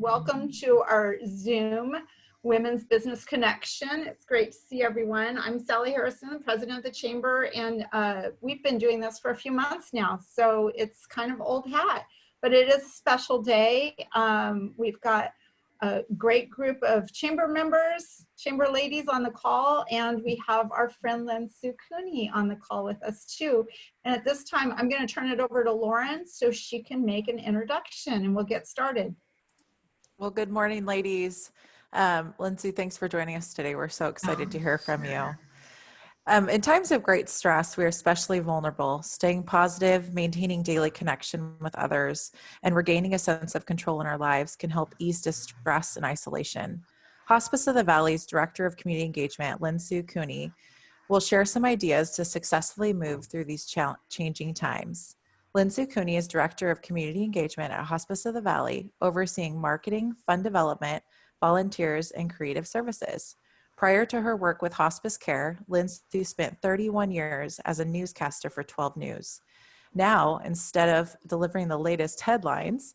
Welcome to our Zoom Women's Business Connection. It's great to see everyone. I'm Sally Harrison, president of the Chamber, and we've been doing this for a few months now, so it's kind of old hat, but it is a special day. We've got a great group of Chamber members, Chamber ladies on the call, and we have our friend Lin Sue Cooney on the call with us too. And at this time, I'm going to turn it over to Lauren so she can make an introduction and we'll get started. Well, good morning, ladies. Lindsay, thanks for joining us today. We're so excited to hear from you. In times of great stress, we're especially vulnerable. Staying positive, maintaining daily connection with others, and regaining a sense of control in our lives can help ease distress and isolation. Hospice of the Valley's Director of Community Engagement, Lin Sue Cooney, will share some ideas to successfully move through these changing times. Lin Sue Cooney is Director of Community Engagement at Hospice of the Valley, overseeing marketing, fund development, volunteers, and creative services. Prior to her work with hospice care, Lin Sue spent 31 years as a newscaster for 12 News. Now, instead of delivering the latest headlines,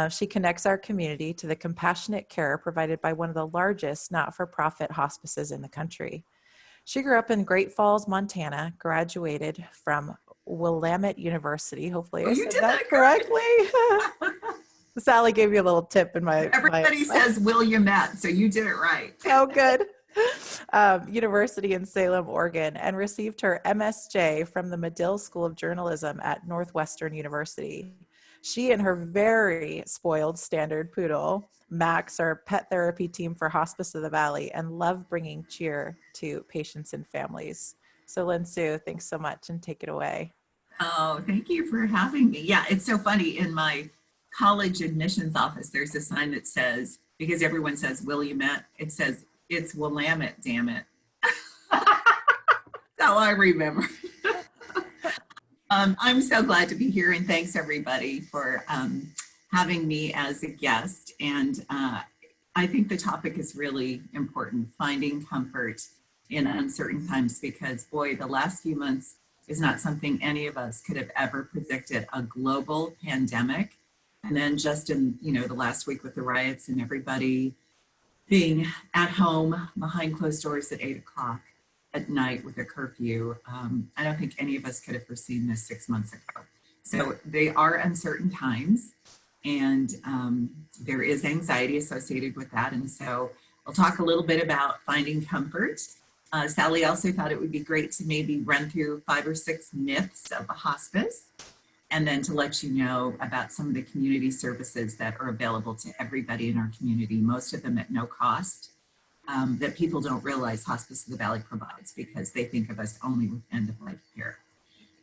she connects our community to the compassionate care provided by one of the largest not-for-profit hospices in the country. She grew up in Great Falls, Montana, graduated from Will-lamm-it University. Hopefully I said that correctly. Sally gave you a little tip in my... Everybody says Willamette, so you did it right. Oh, good. University in Salem, Oregon, and received her MSJ from the Medill School of Journalism at Northwestern University. She and her very spoiled standard poodle, Max, are a pet therapy team for Hospice of the Valley and love bringing cheer to patients and families. So Lin Sue, thanks so much and take it away. Oh, thank you for having me. Yeah, it's so funny. In my college admissions office, there's a sign that says, because everyone says Willamette, it says, it's Will-lamm-it, damn it. That's all I remember. I'm so glad to be here, and thanks everybody for having me as a guest. And I think the topic is really important, finding comfort in uncertain times, because boy, the last few months is not something any of us could have ever predicted. A global pandemic, and then just in the last week with the riots and everybody being at home behind closed doors at 8 o'clock at night with a curfew. I don't think any of us could have foreseen this 6 months ago. So they are uncertain times, and there is anxiety associated with that. And so I'll talk a little bit about finding comfort. Sally also thought it would be great to maybe run through 5 or 6 myths of a hospice, and then to let you know about some of the community services that are available to everybody in our community, most of them at no cost, that people don't realize Hospice of the Valley provides because they think of us only with end-of-life care.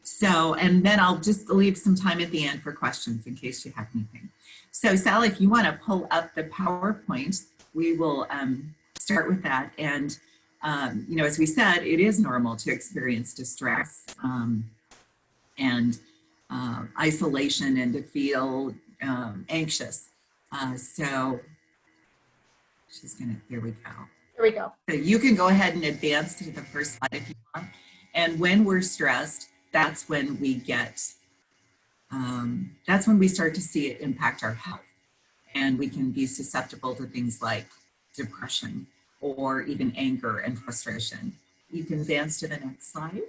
So, and then I'll just leave some time at the end for questions in case you have anything. So Sally, if you want to pull up the PowerPoint, we will start with that. And as we said, it is normal to experience distress and isolation and to feel anxious. So she's gonna, here we go. Here we go. So you can go ahead and advance to the first slide if you want. And when we're stressed, that's when we get, that's when we start to see it impact our health. And we can be susceptible to things like depression or even anger and frustration. You can advance to the next slide.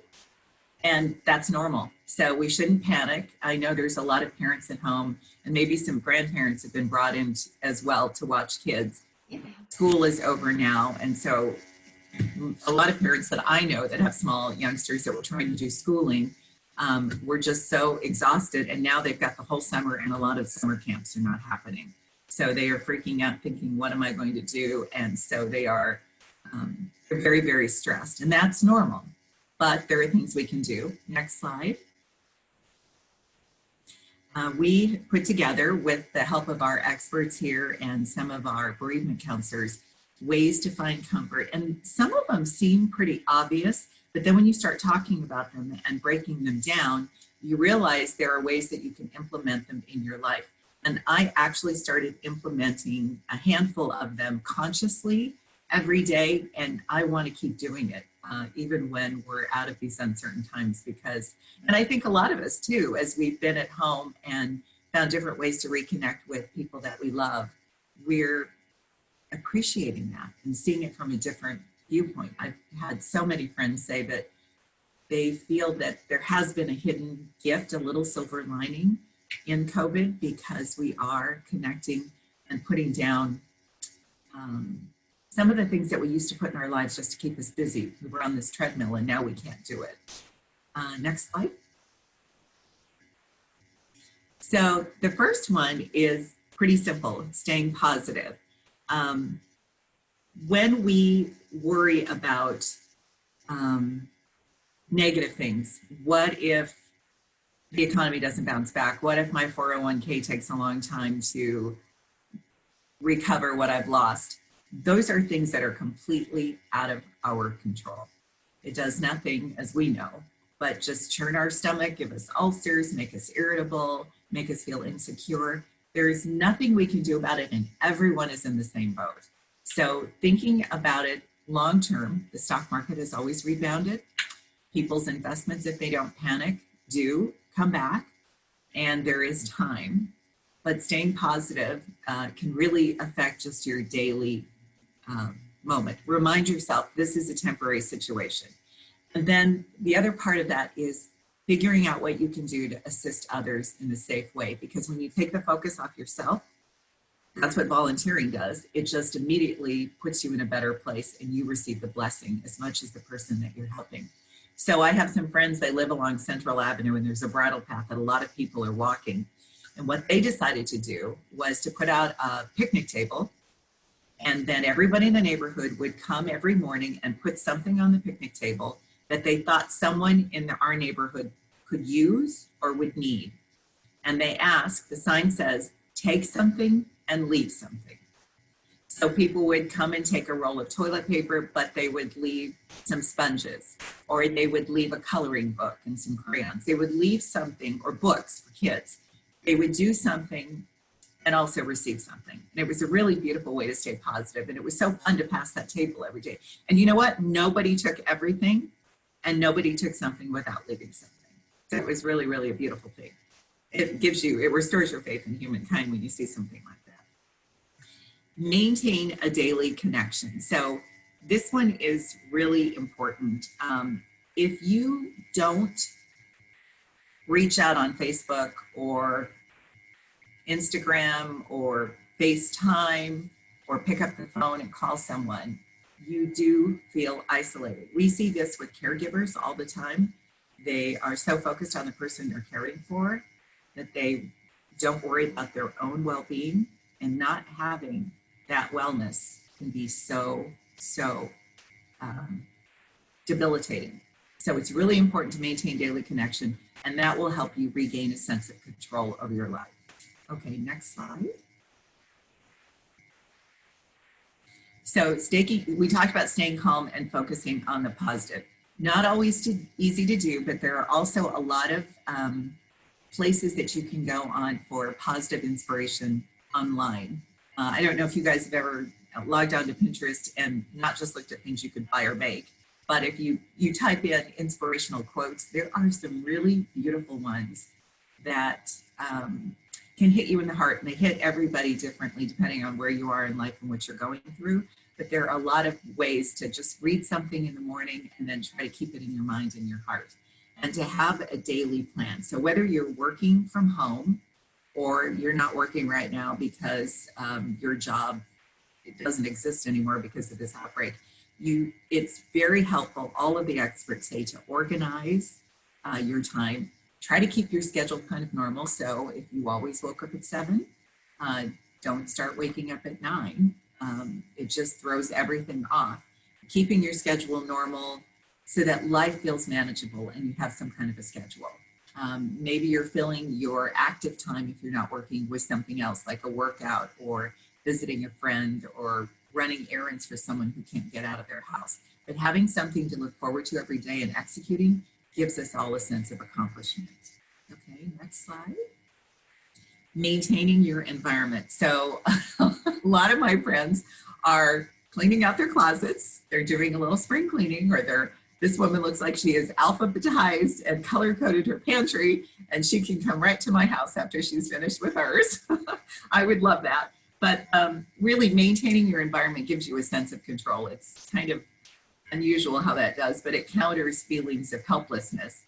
And that's normal. So we shouldn't panic. I know there's a lot of parents at home, and maybe some grandparents have been brought in as well to watch kids. Yeah. School is over now. And so a lot of parents that I know that have small youngsters that were trying to do schooling were just so exhausted. And now they've got the whole summer, and a lot of summer camps are not happening. So they are freaking out thinking, what am I going to do? And so they are they're very, very stressed, and that's normal. But there are things we can do. Next slide. We put together, with the help of our experts here and some of our bereavement counselors, ways to find comfort. And some of them seem pretty obvious, but then when you start talking about them and breaking them down, you realize there are ways that you can implement them in your life. And I actually started implementing a handful of them consciously every day, and I want to keep doing it. Even when we're out of these uncertain times, because, and I think a lot of us too, as we've been at home and found different ways to reconnect with people that we love, we're appreciating that and seeing it from a different viewpoint. I've had so many friends say that they feel that there has been a hidden gift, a little silver lining in COVID, because we are connecting and putting down some of the things that we used to put in our lives just to keep us busy. We were on this treadmill and now we can't do it. Next slide. So the first one is pretty simple, staying positive. When we worry about negative things, what if the economy doesn't bounce back? What if my 401k takes a long time to recover what I've lost? Those are things that are completely out of our control. It does nothing, as we know, but just churn our stomach, give us ulcers, make us irritable, make us feel insecure. There is nothing we can do about it, and everyone is in the same boat. So thinking about it long-term, the stock market has always rebounded. People's investments, if they don't panic, do come back, and there is time. But staying positive can really affect just your daily moment. Remind yourself this is a temporary situation. And then the other part of that is figuring out what you can do to assist others in a safe way. Because when you take the focus off yourself, that's what volunteering does. It just immediately puts you in a better place and you receive the blessing as much as the person that you're helping. So I have some friends, they live along Central Avenue and there's a bridle path that a lot of people are walking. And what they decided to do was to put out a picnic table, and then everybody in the neighborhood would come every morning and put something on the picnic table that they thought someone in our neighborhood could use or would need. And they ask, the sign says, take something and leave something. So people would come and take a roll of toilet paper, but they would leave some sponges, or they would leave a coloring book and some crayons. They would leave something, or books for kids. They would do something and also receive something. And it was a really beautiful way to stay positive. And it was so fun to pass that table every day. And you know what? Nobody took everything and nobody took something without leaving something. So it was really, really a beautiful thing. It restores your faith in humankind when you see something like that. Maintain a daily connection. So this one is really important. If you don't reach out on Facebook or Instagram or FaceTime or pick up the phone and call someone, you do feel isolated. We see this with caregivers all the time. They are so focused on the person they're caring for that they don't worry about their own well-being, and not having that wellness can be so debilitating. So it's really important to maintain daily connection, and that will help you regain a sense of control over your life. Okay, next slide. So we talked about staying calm and focusing on the positive. Not always easy to do, but there are also a lot of places that you can go on for positive inspiration online. I don't know if you guys have ever logged on to Pinterest and not just looked at things you could buy or make, but if you type in inspirational quotes, there are some really beautiful ones that can hit you in the heart, and they hit everybody differently depending on where you are in life and what you're going through. But there are a lot of ways to just read something in the morning and then try to keep it in your mind and your heart, and to have a daily plan. So whether you're working from home or you're not working right now because your job doesn't exist anymore because of this outbreak, it's very helpful, all of the experts say, to organize your time. Try to keep your schedule kind of normal. So if you always woke up at 7, don't start waking up at 9. It just throws everything off. Keeping your schedule normal so that life feels manageable and you have some kind of a schedule. Maybe you're filling your active time, if you're not working, with something else, like a workout or visiting a friend or running errands for someone who can't get out of their house. But having something to look forward to every day and executing gives us all a sense of accomplishment. Okay, next slide. Maintaining your environment. So a lot of my friends are cleaning out their closets. They're doing a little spring cleaning, or this woman looks like she is alphabetized and color-coded her pantry, and she can come right to my house after she's finished with hers. I would love that. But really maintaining your environment gives you a sense of control. It's kind of unusual how that does, but it counters feelings of helplessness.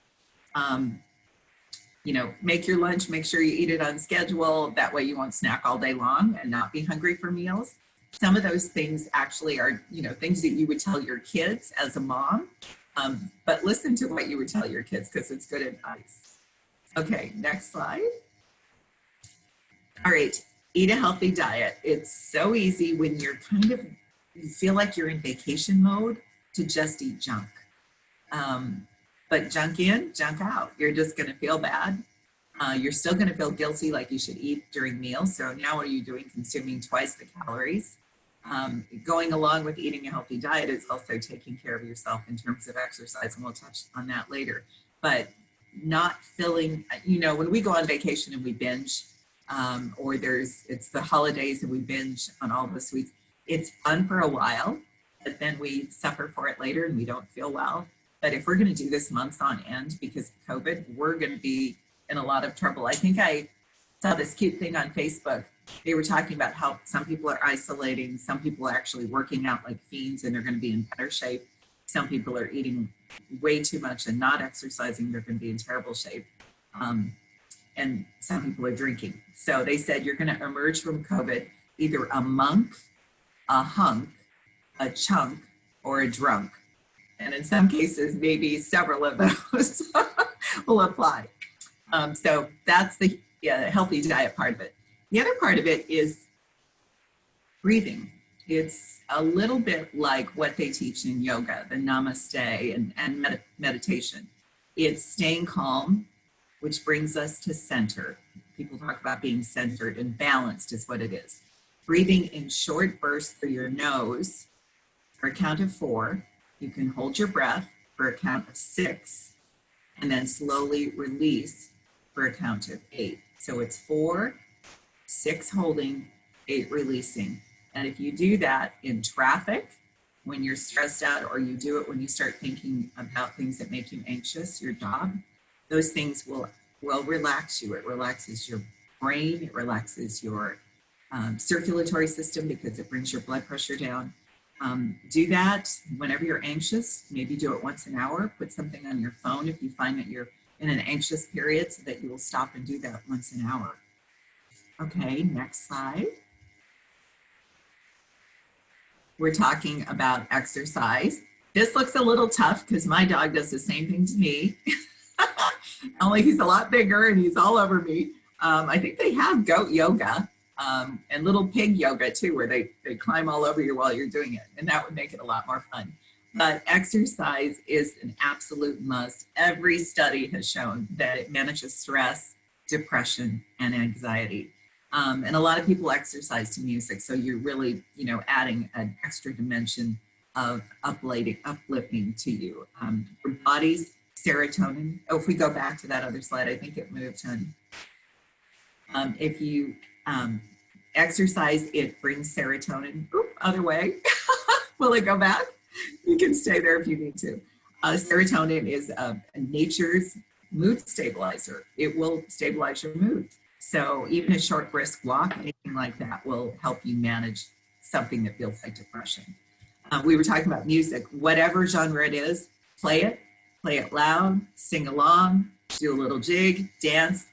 You know, make your lunch, make sure you eat it on schedule. That way you won't snack all day long and not be hungry for meals. Some of those things actually are, you know, things that you would tell your kids as a mom, but listen to what you would tell your kids because it's good advice. Okay, next slide. All right, eat a healthy diet. It's so easy when you're you feel like you're in vacation mode to just eat junk. But junk in, junk out. You're just gonna feel bad. You're still gonna feel guilty like you should eat during meals. So now what are you doing? Consuming twice the calories. Going along with eating a healthy diet is also taking care of yourself in terms of exercise, and we'll touch on that later. But not feeling, you know, when we go on vacation and we binge, or it's the holidays and we binge on all the sweets, it's fun for a while, but then we suffer for it later and we don't feel well. But if we're going to do this months on end because of COVID, we're going to be in a lot of trouble. I think I saw this cute thing on Facebook. They were talking about how some people are isolating, some people are actually working out like fiends and they're going to be in better shape. Some people are eating way too much and not exercising, they're going to be in terrible shape. And some people are drinking. So they said you're going to emerge from COVID either a monk, a hunk, a chunk, or a drunk. And in some cases, maybe several of those will apply. So that's the healthy diet part of it. The other part of it is breathing. It's a little bit like what they teach in yoga, the namaste and meditation. It's staying calm, which brings us to center. People talk about being centered, and balanced is what it is. Breathing in short bursts through your nose for a count of 4. You can hold your breath for a count of 6, and then slowly release for a count of 8. So it's 4, 6 holding, 8 releasing. And if you do that in traffic, when you're stressed out, or you do it when you start thinking about things that make you anxious, your job, those things will relax you. It relaxes your brain, it relaxes your circulatory system because it brings your blood pressure down. Do that whenever you're anxious. Maybe do it once an hour. Put something on your phone if you find that you're in an anxious period so that you will stop and do that once an hour. Okay, next slide. We're talking about exercise. This looks a little tough because my dog does the same thing to me. Only he's a lot bigger and he's all over me. I think they have goat yoga and little pig yoga too, where they climb all over you while you're doing it. And that would make it a lot more fun. But exercise is an absolute must. Every study has shown that it manages stress, depression, and anxiety. And a lot of people exercise to music. So you're really, you know, adding an extra dimension of uplifting to you. Your body's serotonin. Oh, if we go back to that other slide, I think it moved on. If you exercise, it brings serotonin. Oop, other way. Will it go back? You can stay there if you need to. Serotonin is nature's mood stabilizer. It will stabilize your mood. So even a short brisk walk, anything like that will help you manage something that feels like depression. We were talking about music. Whatever genre it is, play it loud, sing along, do a little jig, dance.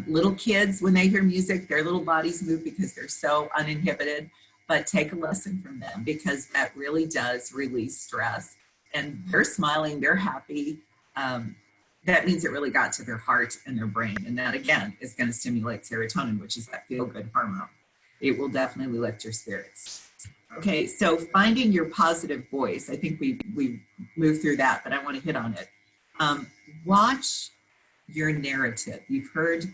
Little kids, when they hear music, their little bodies move because they're so uninhibited. But take a lesson from them because that really does release stress. And they're smiling, they're happy. That means it really got to their heart and their brain. And that, again, is going to stimulate serotonin, which is that feel-good hormone. It will definitely lift your spirits. Okay, so finding your positive voice. I think we moved through that, but I want to hit on it. Watch your narrative. You've heard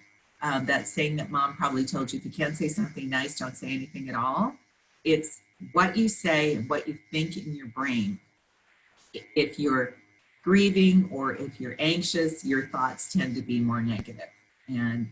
that saying that mom probably told you, if you can't say something nice, don't say anything at all. It's what you say and what you think in your brain. If you're grieving or if you're anxious, your thoughts tend to be more negative. And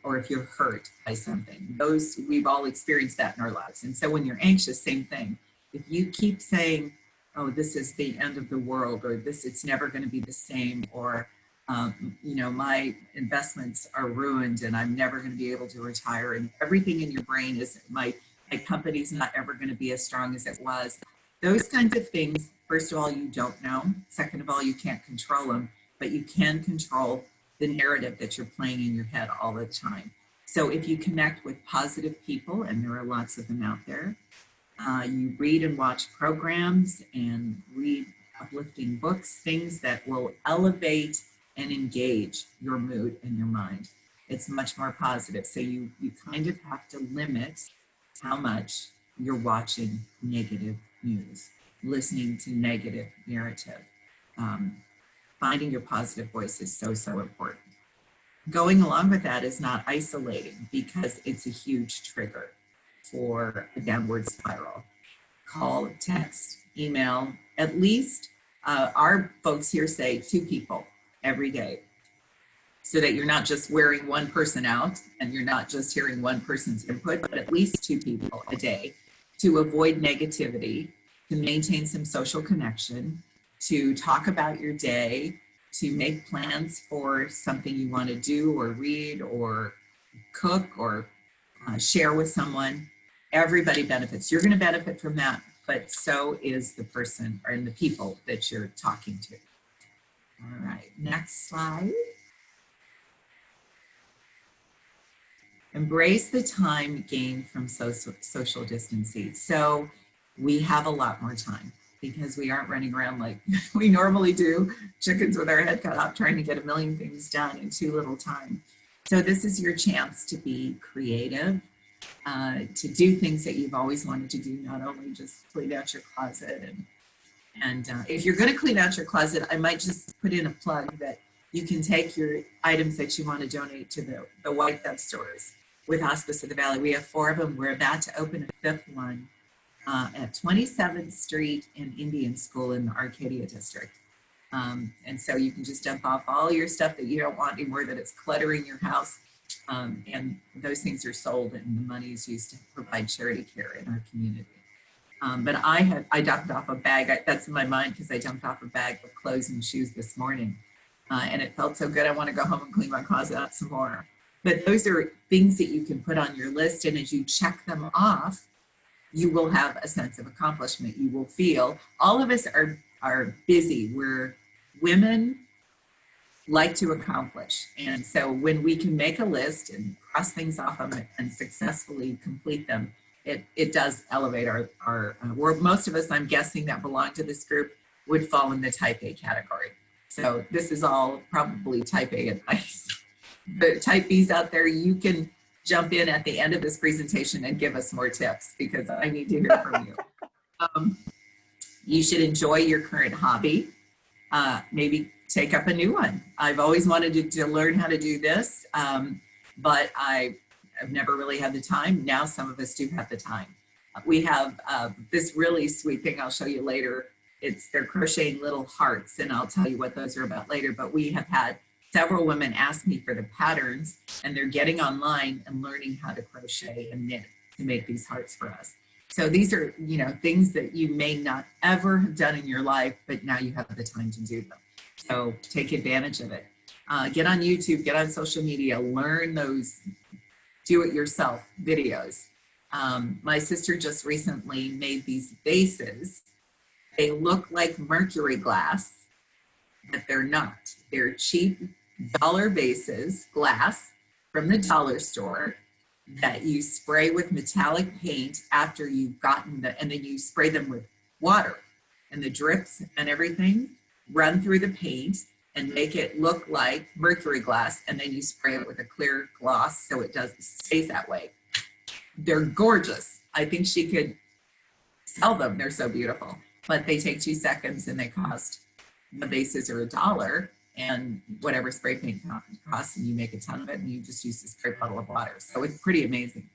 or if you're hurt by something. Those, we've all experienced that in our lives. And so when you're anxious, same thing. If you keep saying, oh, this is the end of the world, or this, it's never going to be the same, or My investments are ruined and I'm never going to be able to retire, and everything in your brain is my company's not ever going to be as strong as it was. Those kinds of things, first of all, you don't know. Second of all, you can't control them, but you can control the narrative that you're playing in your head all the time. So if you connect with positive people, and there are lots of them out there, you read and watch programs and read uplifting books, things that will elevate and engage your mood and your mind. It's much more positive. So you kind of have to limit how much you're watching negative news, listening to negative narrative. Finding your positive voice is so, so important. Going along with that is not isolating, because it's a huge trigger for a downward spiral. Call, text, email, at least our folks here say 2 people every day, so that you're not just wearing one person out and you're not just hearing one person's input, but at least 2 people a day, to avoid negativity, to maintain some social connection, to talk about your day, to make plans for something you want to do or read or cook or share with someone. Everybody benefits. You're going to benefit from that, but so is the person or the people that you're talking to. All right, next slide. Embrace the time gained from social distancing. So we have a lot more time because we aren't running around like we normally do, chickens with our head cut off, trying to get a million things done in too little time. So this is your chance to be creative, to do things that you've always wanted to do, not only just clean out your closet. And if you're going to clean out your closet, I might just put in a plug that you can take your items that you want to donate to the White Dove stores with Hospice of the Valley. We have 4 of them. We're about to open a 5th one at 27th Street in Indian School in the Arcadia district. And so you can just dump off all your stuff that you don't want anymore, that it's cluttering your house. And those things are sold, and the money is used to provide charity care in our community. But I dumped off a bag. That's in my mind because I dumped off a bag of clothes and shoes this morning. And it felt so good. I want to go home and clean my closet out some more. But those are things that you can put on your list. And as you check them off, you will have a sense of accomplishment. You will feel, all of us are busy. We're women like to accomplish. And so when we can make a list and cross things off them and successfully complete them, it does elevate our world. Most of us, I'm guessing, that belong to this group would fall in the type A category. So this is all probably type A advice. The type Bs out there, you can jump in at the end of this presentation and give us more tips, because I need to hear from you. You should enjoy your current hobby. Maybe take up a new one. I've always wanted to learn how to do this, but I've never really had the time. Now some of us do have the time. We have this really sweet thing I'll show you later. They're crocheting little hearts, and I'll tell you what those are about later. But we have had several women ask me for the patterns, and they're getting online and learning how to crochet and knit to make these hearts for us. So these are, things that you may not ever have done in your life, but now you have the time to do them. So take advantage of it. Get on YouTube, get on social media, learn those do-it-yourself videos. My sister just recently made these vases. They look like mercury glass, but they're not. They're cheap dollar vases, glass from the dollar store, that you spray with metallic paint after you've gotten and then you spray them with water, and the drips and everything run through the paint and make it look like mercury glass, and then you spray it with a clear gloss so it stays that way. They're gorgeous. I think she could sell them. They're so beautiful, but they take 2 seconds and they cost, the bases are $1, and whatever spray paint costs, and you make a ton of it, and you just use a spray bottle of water. So it's pretty amazing.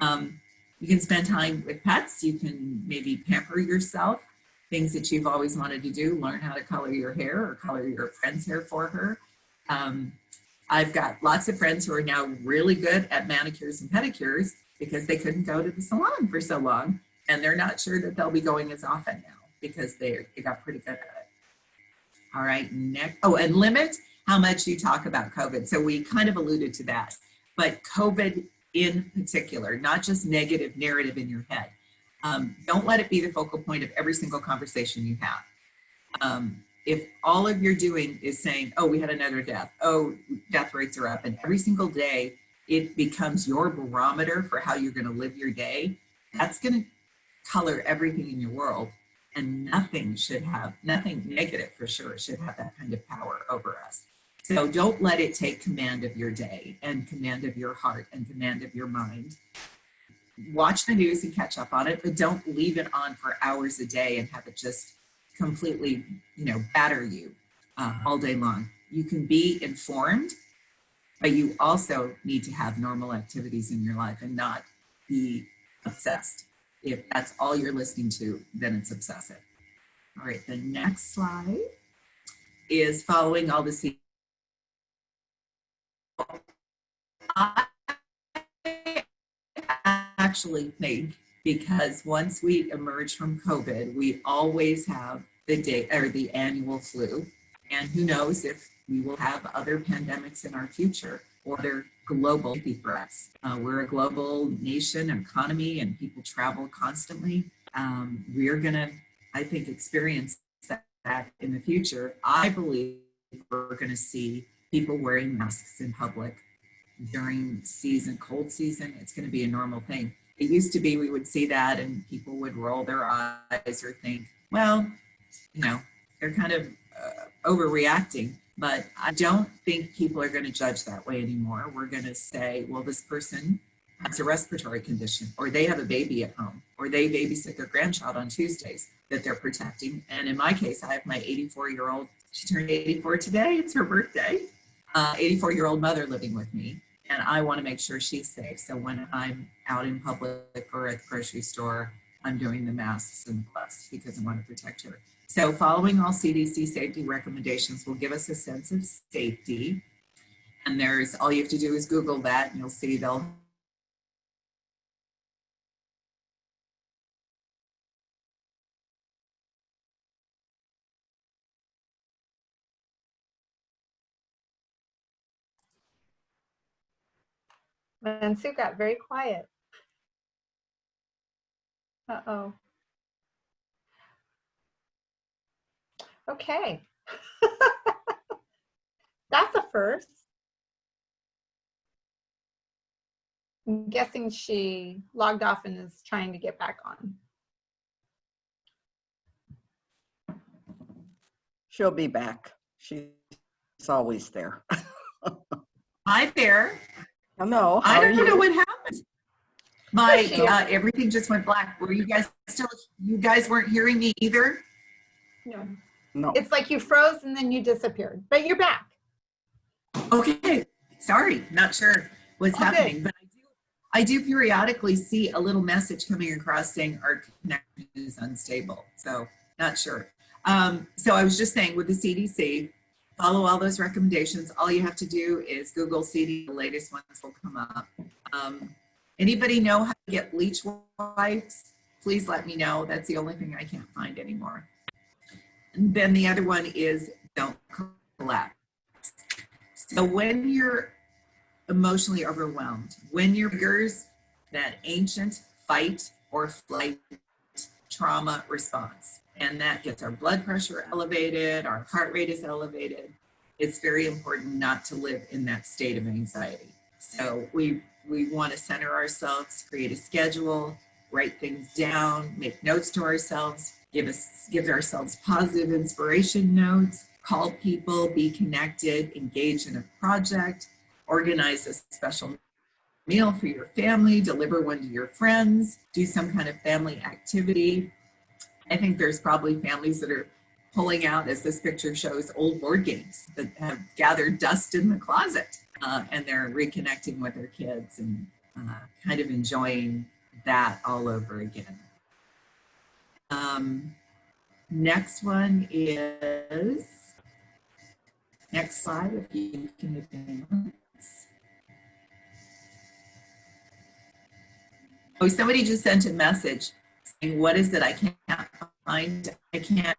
You can spend time with pets. You can maybe pamper yourself, things that you've always wanted to do, learn how to color your hair or color your friend's hair for her. I've got lots of friends who are now really good at manicures and pedicures because they couldn't go to the salon for so long, and they're not sure that they'll be going as often now because they got pretty good at it. All right, next. Oh, and limit how much you talk about COVID. So we kind of alluded to that, but COVID in particular, not just negative narrative in your head. Don't let it be the focal point of every single conversation you have. If all of you're doing is saying, oh, we had another death, oh, death rates are up, and every single day it becomes your barometer for how you're going to live your day, that's going to color everything in your world. And nothing negative for sure, should have that kind of power over us. So don't let it take command of your day and command of your heart and command of your mind. Watch the news and catch up on it, but don't leave it on for hours a day and have it just completely, batter you all day long. You can be informed, but you also need to have normal activities in your life and not be obsessed. If that's all you're listening to, then it's obsessive. All right, the next slide is following all the CDC. I actually think, because once we emerge from COVID, we always have the annual flu, and who knows if we will have other pandemics in our future or other global threats. We're a global nation, economy, and people travel constantly. We're gonna, I think, experience that in the future. I believe we're gonna see people wearing masks in public during cold season. It's gonna be a normal thing. It used to be we would see that and people would roll their eyes or think, well, they're kind of overreacting. But I don't think people are going to judge that way anymore. We're going to say, well, this person has a respiratory condition, or they have a baby at home, or they babysit their grandchild on Tuesdays that they're protecting. And in my case, I have my 84-year-old, she turned 84 today, it's her birthday, 84-year-old mother living with me. And I want to make sure she's safe. So when I'm out in public or at the grocery store, I'm doing the masks and gloves because I want to protect her. So following all CDC safety recommendations will give us a sense of safety. And all you have to do is Google that and you'll see they'll Lin Sue got very quiet. Uh-oh. Okay. That's a first. I'm guessing she logged off and is trying to get back on. She'll be back. She's always there. Hi there. Hello. I don't know you? what happened. Everything just went black. Were you guys weren't hearing me either? No. No. It's like you froze and then you disappeared, but you're back. Okay, sorry, not sure what's happening, good. but I do periodically see a little message coming across saying our connection is unstable, so not sure. So I was just saying, with the CDC, follow all those recommendations. All you have to do is Google CDC, the latest ones will come up. Anybody know how to get bleach wipes? Please let me know. That's the only thing I can't find anymore. And then the other one is don't collapse. So when you're emotionally overwhelmed, when your triggers that ancient fight or flight trauma response, and that gets our blood pressure elevated, our heart rate is elevated, it's very important not to live in that state of anxiety. So we want to center ourselves, create a schedule, write things down, make notes to ourselves, give ourselves positive inspiration notes, call people, be connected, engage in a project, organize a special meal for your family, deliver one to your friends, do some kind of family activity. I think there's probably families that are pulling out, as this picture shows, old board games that have gathered dust in the closet, and they're reconnecting with their kids and kind of enjoying that all over again. Next one is, next slide, if you can advance. Oh, somebody just sent a message saying, what is it I can't find? I can't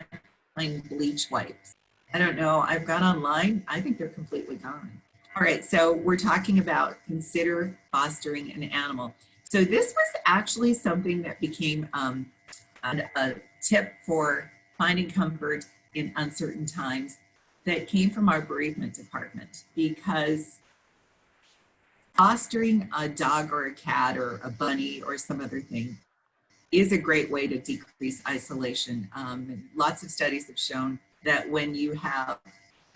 find bleach wipes. I don't know. I've gone online. I think they're completely gone. All right, so we're talking about consider fostering an animal. So this was actually something that became a tip for finding comfort in uncertain times that came from our bereavement department, because fostering a dog or a cat or a bunny or some other thing is a great way to decrease isolation. Lots of studies have shown that when you have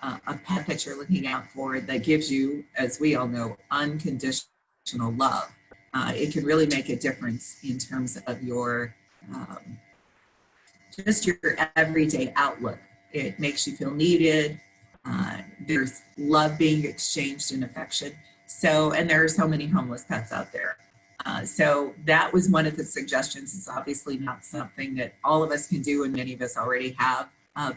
a pet that you're looking out for that gives you, as we all know, unconditional love, it can really make a difference in terms of your just your everyday outlook. It makes you feel needed. There's love being exchanged and affection. So, and there are so many homeless pets out there. So that was one of the suggestions. It's obviously not something that all of us can do, and many of us already have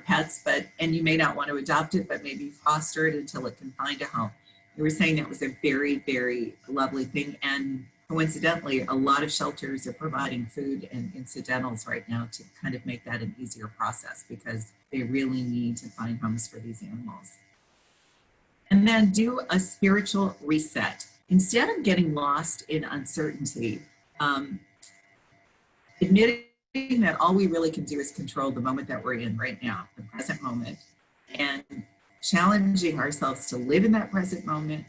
pets, and you may not want to adopt it, but maybe foster it until it can find a home. You were saying that was a very, very lovely thing. And coincidentally, a lot of shelters are providing food and incidentals right now to kind of make that an easier process, because they really need to find homes for these animals. And then do a spiritual reset. Instead of getting lost in uncertainty, admitting that all we really can do is control the moment that we're in right now, the present moment, and challenging ourselves to live in that present moment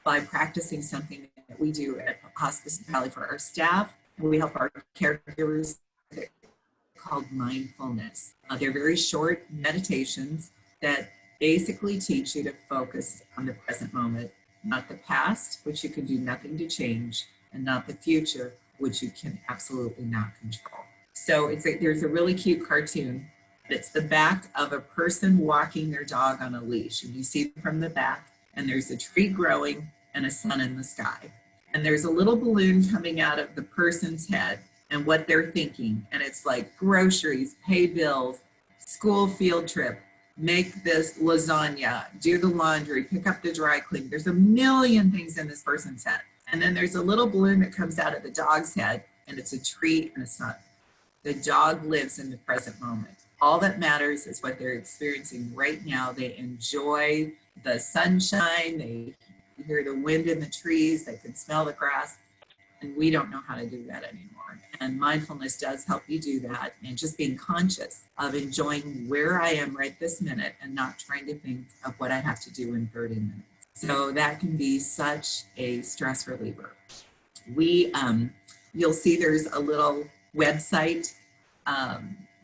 by practicing something that we do at Hospice Valley for our staff. And we help our caregivers called mindfulness. They're very short meditations that basically teach you to focus on the present moment, not the past, which you can do nothing to change, and not the future, which you can absolutely not control. So there's a really cute cartoon. It's the back of a person walking their dog on a leash, and you see from the back, and there's a tree growing and a sun in the sky. And there's a little balloon coming out of the person's head and what they're thinking. And it's like groceries, pay bills, school field trip, make this lasagna, do the laundry, pick up the dry clean. There's a million things in this person's head. And then there's a little balloon that comes out of the dog's head, and it's a tree and a sun. The dog lives in the present moment. All that matters is what they're experiencing right now. They enjoy the sunshine, they hear the wind in the trees, they can smell the grass, and we don't know how to do that anymore. And mindfulness does help you do that, and just being conscious of enjoying where I am right this minute and not trying to think of what I have to do in 30 minutes. So that can be such a stress reliever. You'll see there's a little website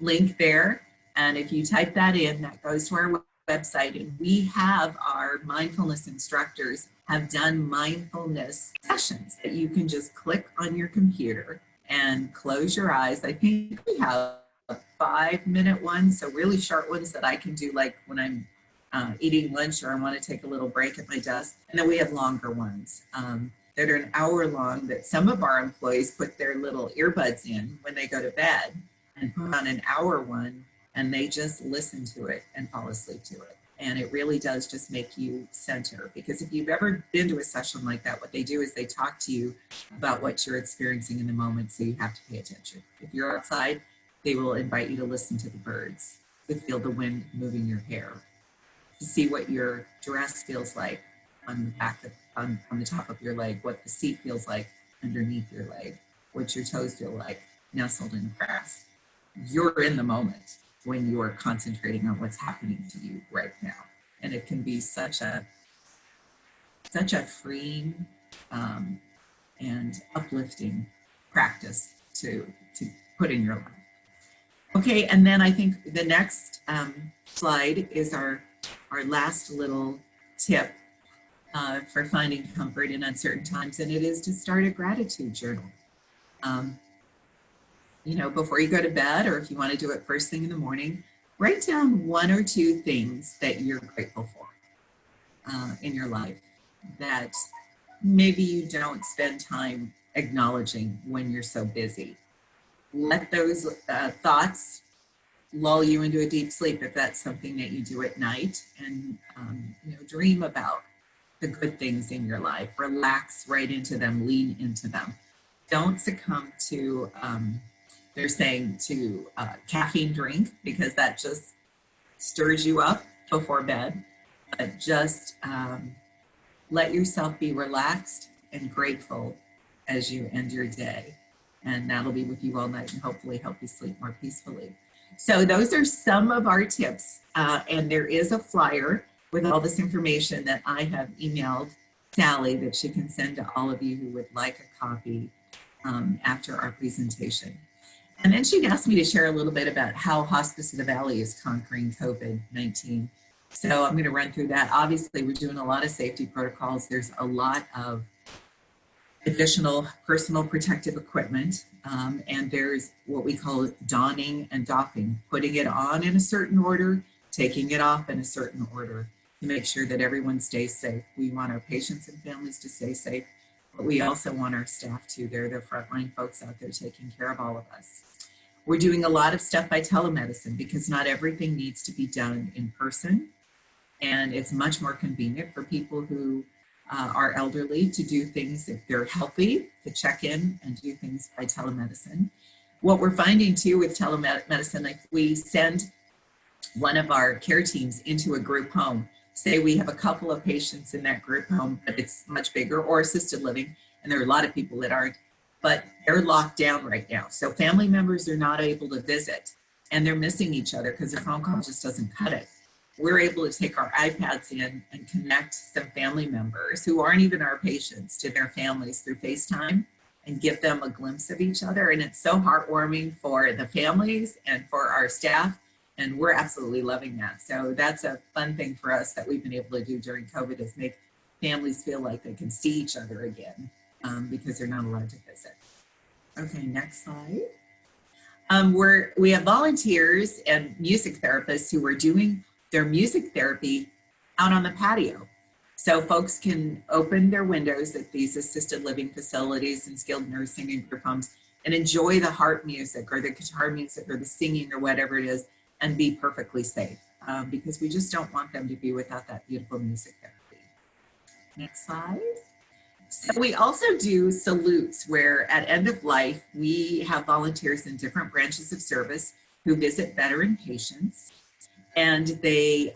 link there, and if you type that in, that goes to our website, and we have our mindfulness instructors have done mindfulness sessions that you can just click on your computer and close your eyes. I think we have 5-minute ones, so really short ones that I can do like when I'm eating lunch or I want to take a little break at my desk. And then we have longer ones that are an hour long that some of our employees put their little earbuds in when they go to bed and put on an hour one, and they just listen to it and fall asleep to it. And it really does just make you center, because if you've ever been to a session like that, what they do is they talk to you about what you're experiencing in the moment, so you have to pay attention. If you're outside, they will invite you to listen to the birds, to feel the wind moving your hair, to see what your dress feels like on the back of, on the top of your leg, what the seat feels like underneath your leg, what your toes feel like nestled in grass. You're in the moment when you are concentrating on what's happening to you right now. And it can be such a freeing and uplifting practice to put in your life. Okay, and then I think the next slide is our last little tip for finding comfort in uncertain times, and it is to start a gratitude journal. You know, before you go to bed, or if you want to do it first thing in the morning, write down 1 or 2 things that you're grateful for in your life that maybe you don't spend time acknowledging when you're so busy. Let those thoughts lull you into a deep sleep if that's something that you do at night, and you know, dream about the good things in your life. Relax right into them, lean into them. Don't succumb to they're saying to caffeine drink, because that just stirs you up. before bed, but just let yourself be relaxed and grateful as you end your day. And that'll be with you all night and hopefully help you sleep more peacefully. So those are some of our tips. And there is a flyer with all this information that I have emailed Sally that she can send to all of you who would like a copy after our presentation. And then she'd asked me to share a little bit about how Hospice of the Valley is conquering COVID-19. So I'm going to run through that. Obviously, we're doing a lot of safety protocols. There's a lot of additional personal protective equipment, and there's what we call donning and doffing, putting it on in a certain order, taking it off in a certain order to make sure that everyone stays safe. We want our patients and families to stay safe, but we also want our staff to. They're the frontline folks out there taking care of all of us. We're doing a lot of stuff by telemedicine because not everything needs to be done in person, and it's much more convenient for people who are elderly to do things if they're healthy, to check in and do things by telemedicine. What we're finding too with telemedicine, like we send one of our care teams into a group home. Say we have a couple of patients in that group home, but it's much bigger, or assisted living, and there are a lot of people that aren't, but they're locked down right now. So family members are not able to visit and they're missing each other because the phone call just doesn't cut it. We're able to take our iPads in and connect some family members who aren't even our patients to their families through FaceTime and give them a glimpse of each other. And it's so heartwarming for the families and for our staff. And we're absolutely loving that. So that's a fun thing for us that we've been able to do during COVID, is make families feel like they can see each other again because they're not allowed to visit. Okay, next slide. We have volunteers and music therapists who are doing their music therapy out on the patio. So folks can open their windows at these assisted living facilities and skilled nursing and group homes and enjoy the harp music or the guitar music or the singing or whatever it is, and be perfectly safe because we just don't want them to be without that beautiful music therapy. Next slide. So we also do salutes, where at end of life, we have volunteers in different branches of service who visit veteran patients, and they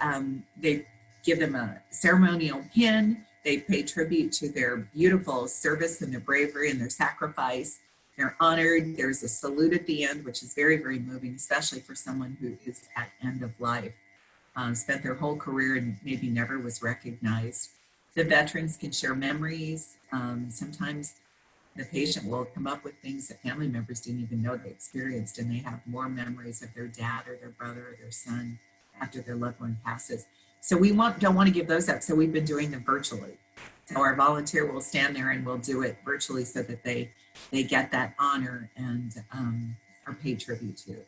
give them a ceremonial pin. They pay tribute to their beautiful service and their bravery and their sacrifice. They're honored. There's a salute at the end, which is very, very moving, especially for someone who is at end of life, spent their whole career and maybe never was recognized. The veterans can share memories. Sometimes the patient will come up with things that family members didn't even know they experienced, and they have more memories of their dad or their brother or their son after their loved one passes. So we don't want to give those up, so we've been doing them virtually. So our volunteer will stand there and we'll do it virtually so that they get that honor and are paid tribute to.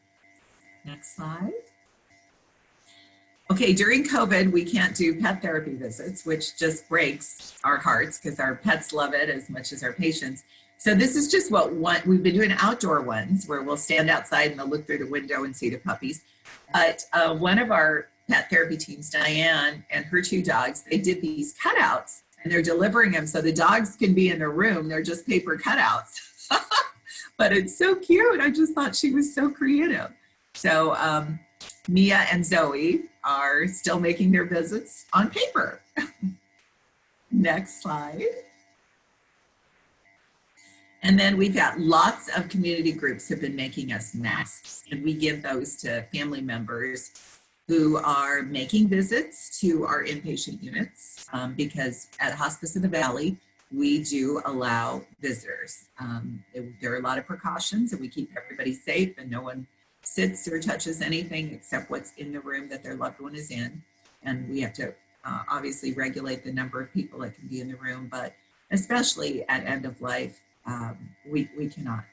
Next slide. Okay, during COVID, we can't do pet therapy visits, which just breaks our hearts because our pets love it as much as our patients. So this is just we've been doing outdoor ones where we'll stand outside and they'll look through the window and see the puppies. But one of our pet therapy teams, Diane, and her two dogs, they did these cutouts and they're delivering them so the dogs can be in their room. They're just paper cutouts. But it's so cute. I just thought she was so creative. So Mia and Zoe are still making their visits on paper. Next slide. And then we've got lots of community groups have been making us masks, and we give those to family members who are making visits to our inpatient units because at Hospice of the Valley, we do allow visitors. There are a lot of precautions, and we keep everybody safe and no one sits or touches anything except what's in the room that their loved one is in. And we have to obviously regulate the number of people that can be in the room, but especially at end of life, we cannot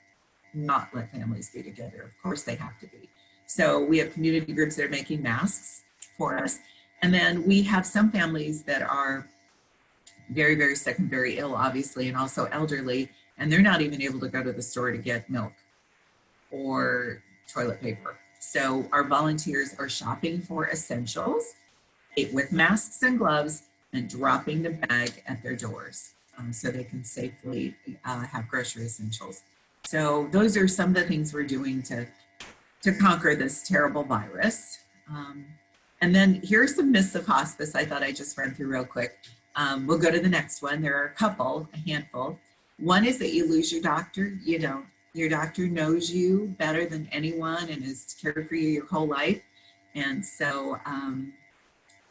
not let families be together. Of course they have to be. So we have community groups that are making masks for us. And then we have some families that are very, very sick and very ill, obviously, and also elderly, and they're not even able to go to the store to get milk or toilet paper. So our volunteers are shopping for essentials with masks and gloves and dropping the bag at their doors so they can safely have grocery essentials. So those are some of the things we're doing to conquer this terrible virus. And then here's some myths of hospice I thought I'd just run through real quick. We'll go to the next one. There are a couple, a handful. One is that you lose your doctor. You don't. Your doctor knows you better than anyone and has cared for you your whole life. And so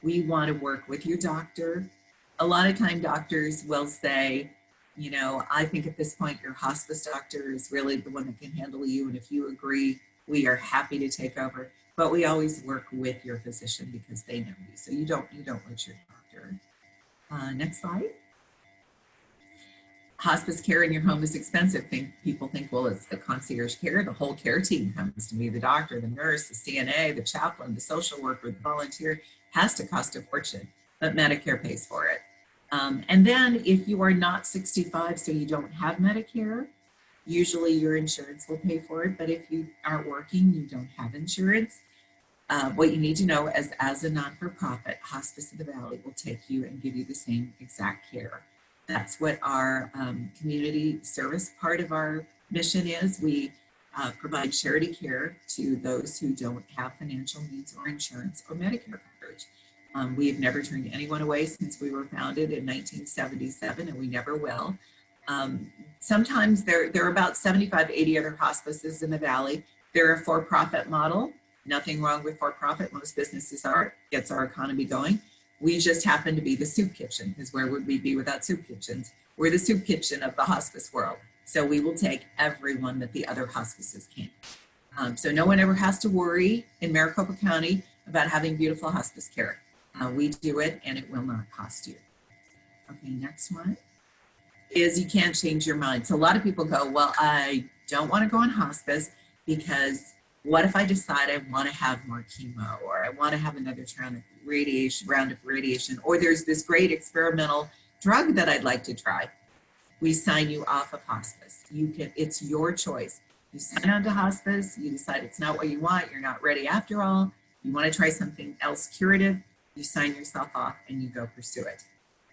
we want to work with your doctor. A lot of time doctors will say, you know, I think at this point your hospice doctor is really the one that can handle you. And if you agree, we are happy to take over. But we always work with your physician because they know you. So you don't lose your doctor. Next slide. Hospice care in your home is expensive. People think, well, it's the concierge care. The whole care team comes to me, the doctor, the nurse, the CNA, the chaplain, the social worker, the volunteer. Has to cost a fortune, but Medicare pays for it. And then if you are not 65, so you don't have Medicare, usually your insurance will pay for it. But if you aren't working, you don't have insurance, what you need to know is as a non-for-profit, Hospice of the Valley will take you and give you the same exact care. That's what our community service part of our mission is. We provide charity care to those who don't have financial needs or insurance or Medicare coverage. We have never turned anyone away since we were founded in 1977, and we never will. Sometimes there are about 75, 80 other hospices in the Valley. They're a for-profit model. Nothing wrong with for-profit. Most businesses are. Gets our economy going. We just happen to be the soup kitchen, because where would we be without soup kitchens? We're the soup kitchen of the hospice world. So we will take everyone that the other hospices can't. So no one ever has to worry in Maricopa County about having beautiful hospice care. We do it and it will not cost you. Okay, next one is you can't change your mind. So a lot of people go, well, I don't want to go on hospice because what if I decide I want to have more chemo, or I want to have another round of radiation, or there's this great experimental drug that I'd like to try. We sign you off of hospice. It's your choice. You sign on to hospice, you decide it's not what you want, you're not ready after all, you want to try something else curative, you sign yourself off and you go pursue it.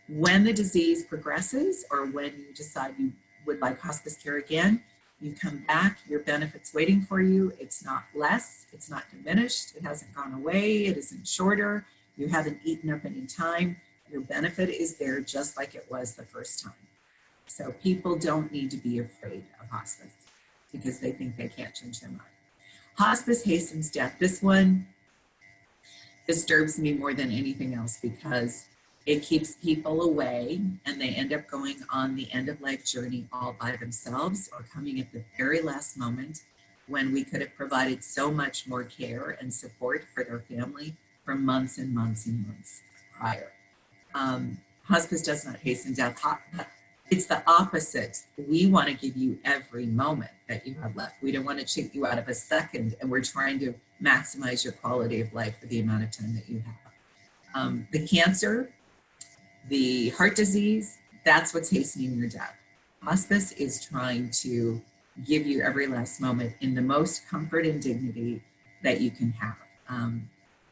When the disease progresses, or when you decide you would like hospice care again, you come back, your benefit's waiting for you. It's not less, it's not diminished, it hasn't gone away, it isn't shorter, you haven't eaten up any time. Your benefit is there just like it was the first time. So people don't need to be afraid of hospice because they think they can't change their mind. Hospice hastens death. This one disturbs me more than anything else because it keeps people away and they end up going on the end of life journey all by themselves, or coming at the very last moment when we could have provided so much more care and support for their family for months and months and months prior. Hospice does not hasten death. It's the opposite. We want to give you every moment that you have left. We don't want to cheat you out of a second, and we're trying to maximize your quality of life for the amount of time that you have. The cancer, the heart disease, that's what's hastening your death. Hospice is trying to give you every last moment in the most comfort and dignity that you can have.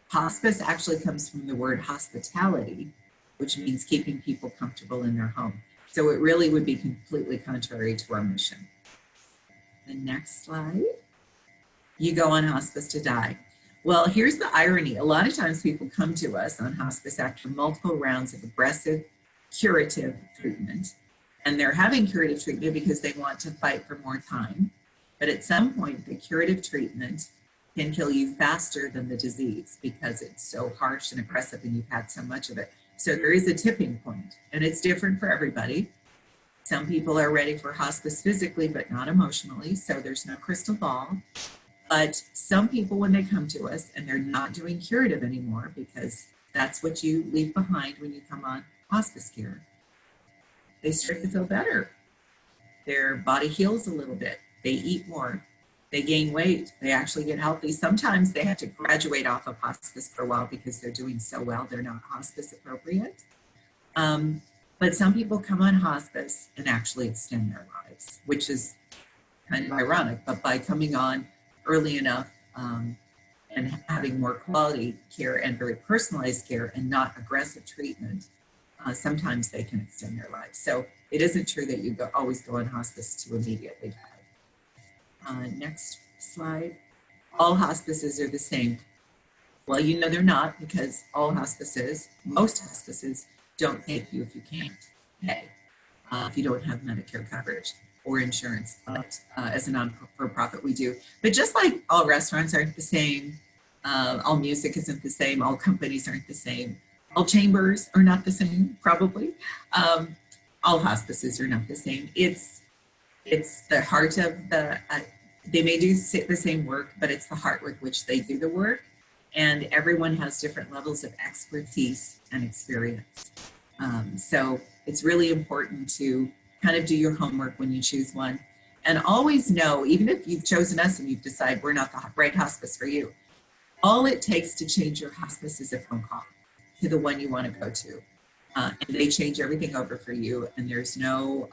Hospice actually comes from the word hospitality, which means keeping people comfortable in their home. So it really would be completely contrary to our mission. The next slide. You go on hospice to die. Well, here's the irony. A lot of times people come to us on hospice after multiple rounds of aggressive curative treatment. And they're having curative treatment because they want to fight for more time. But at some point, the curative treatment can kill you faster than the disease because it's so harsh and aggressive and you've had so much of it. So there is a tipping point, and it's different for everybody. Some people are ready for hospice physically, but not emotionally. So there's no crystal ball. But some people, when they come to us and they're not doing curative anymore, because that's what you leave behind when you come on hospice care, they start to feel better. Their body heals a little bit. They eat more. They gain weight. They actually get healthy. Sometimes they have to graduate off of hospice for a while because they're doing so well, they're not hospice appropriate. But some people come on hospice and actually extend their lives, which is kind of ironic. But by coming on early enough and having more quality care and very personalized care and not aggressive treatment, sometimes they can extend their lives. So it isn't true that you always go on hospice to immediately die. Next slide. All hospices are the same. Well, you know they're not, because all hospices, most hospices, don't take you if you can't pay, if you don't have Medicare coverage or insurance. But as a non-for-profit, we do. But just like all restaurants aren't the same, all music isn't the same, all companies aren't the same, all chambers are not the same, probably. All hospices are not the same. It's the heart of the, they may do the same work, but it's the heart with which they do the work. And everyone has different levels of expertise and experience. So it's really important to kind of do your homework when you choose one. And always know, even if you've chosen us and you've decided we're not the right hospice for you, all it takes to change your hospice is a phone call to the one you want to go to. And they change everything over for you. And there's no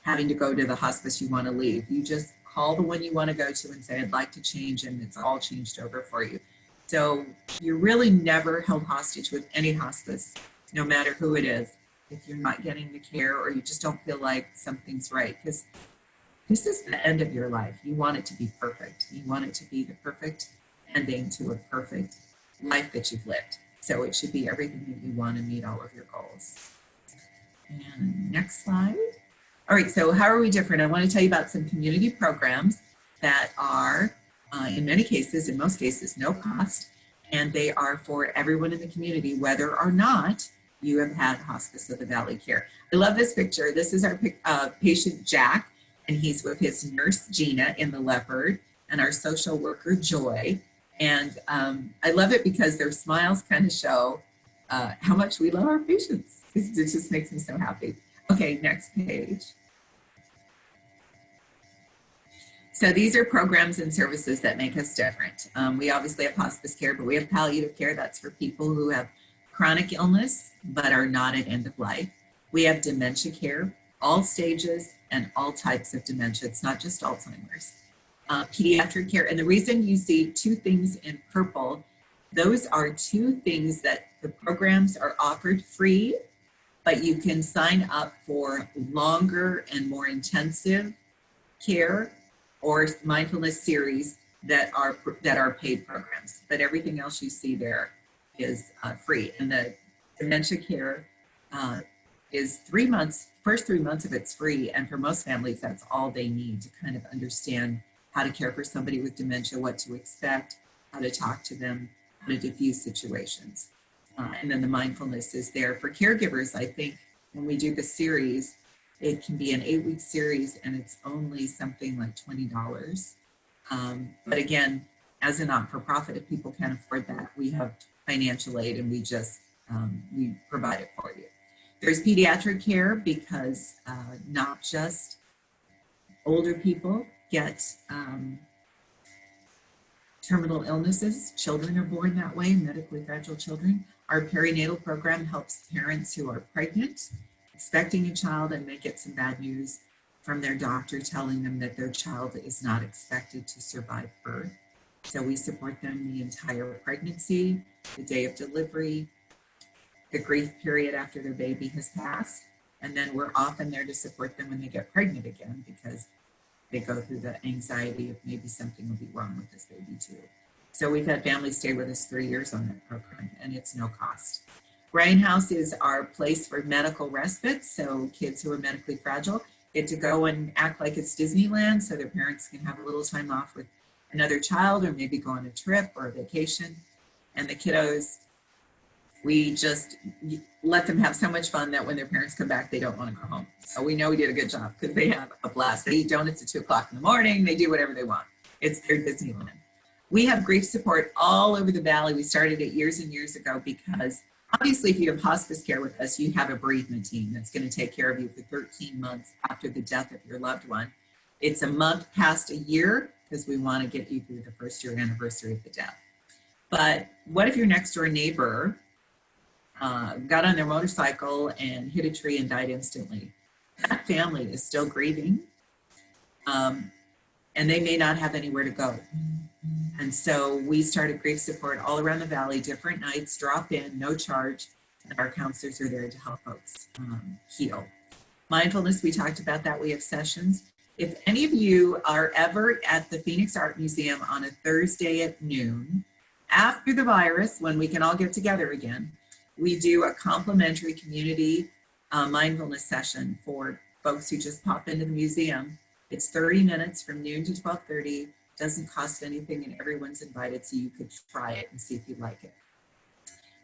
having to go to the hospice you want to leave. You just call the one you want to go to and say, I'd like to change, and it's all changed over for you. So you're really never held hostage with any hospice, no matter who it is, if you're not getting the care or you just don't feel like something's right. Because this is the end of your life. You want it to be perfect. You want it to be the perfect ending to a perfect life that you've lived. So it should be everything that you want to meet all of your goals. And next slide. All right, so how are we different? I want to tell you about some community programs that are, in many cases, in most cases, no cost, and they are for everyone in the community, whether or not you have had Hospice of the Valley care. I love this picture. This is our patient, Jack, and he's with his nurse, Gina, in the leopard, and our social worker, Joy. And I love it because their smiles kind of show how much we love our patients. It just makes me so happy. Okay, next page. So these are programs and services that make us different. We obviously have hospice care, but we have palliative care. That's for people who have chronic illness, but are not at end of life. We have dementia care, all stages and all types of dementia. It's not just Alzheimer's. Pediatric care, and the reason you see two things in purple, those are two things that the programs are offered free, but you can sign up for longer and more intensive care or mindfulness series that are paid programs. But everything else you see there is free. And the dementia care is 3 months, first 3 months of it's free. And for most families, that's all they need to kind of understand how to care for somebody with dementia, what to expect, how to talk to them, how to diffuse situations. And then the mindfulness is there for caregivers. I think when we do the series, it can be an 8-week series and it's only something like $20. But again, as a not-for-profit, if people can't afford that, we have financial aid and we just, we provide it for you. There's pediatric care because not just older people get terminal illnesses. Children are born that way, medically fragile children. Our perinatal program helps parents who are pregnant, expecting a child, and may get some bad news from their doctor telling them that their child is not expected to survive birth. So we support them the entire pregnancy, the day of delivery, the grief period after their baby has passed, and then we're often there to support them when they get pregnant again because they go through the anxiety of maybe something will be wrong with this baby too. So we've had families stay with us 3 years on that program, and it's no cost. Brian House is our place for medical respite. So kids who are medically fragile get to go and act like it's Disneyland so their parents can have a little time off with another child or maybe go on a trip or a vacation. And the kiddos, we just let them have so much fun that when their parents come back, they don't want to go home. So we know we did a good job because they have a blast. They eat donuts at 2 o'clock in the morning. They do whatever they want. It's their Disneyland. We have grief support all over the Valley. We started it years and years ago because obviously if you have hospice care with us, you have a bereavement team that's going to take care of you for 13 months after the death of your loved one. It's a month past a year because we want to get you through the first year anniversary of the death. But what if your next door neighbor got on their motorcycle and hit a tree and died instantly? That family is still grieving, and they may not have anywhere to go. And so we started grief support all around the Valley, different nights, drop in, no charge, and our counselors are there to help folks heal. Mindfulness, we talked about that. We have sessions. If any of you are ever at the Phoenix Art Museum on a Thursday at noon, after the virus, when we can all get together again, we do a complimentary community mindfulness session for folks who just pop into the museum. It's 30 minutes from noon to 12:30, doesn't cost anything, and everyone's invited, so you could try it and see if you like it.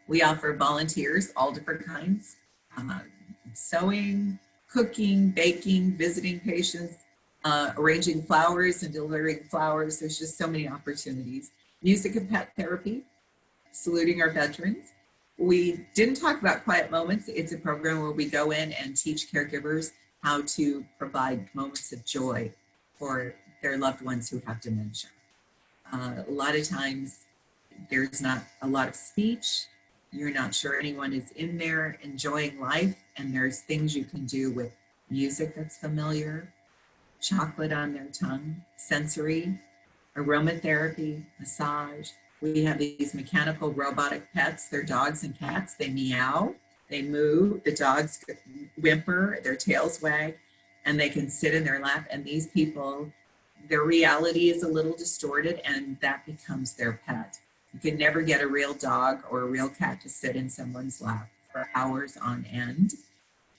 We offer volunteers, all different kinds, sewing, cooking, baking, visiting patients, arranging flowers and delivering flowers. There's just so many opportunities. Music and pet therapy, saluting our veterans. We didn't talk about Quiet Moments. It's a program where we go in and teach caregivers how to provide moments of joy for their loved ones who have dementia. A lot of times there's not a lot of speech. You're not sure anyone is in there enjoying life, and there's things you can do with music that's familiar, chocolate on their tongue, sensory, aromatherapy, massage. We have these mechanical robotic pets. They're dogs and cats. They meow, they move, the dogs whimper, their tails wag, and they can sit in their lap. And these people, their reality is a little distorted, and that becomes their pet. You can never get a real dog or a real cat to sit in someone's lap for hours on end.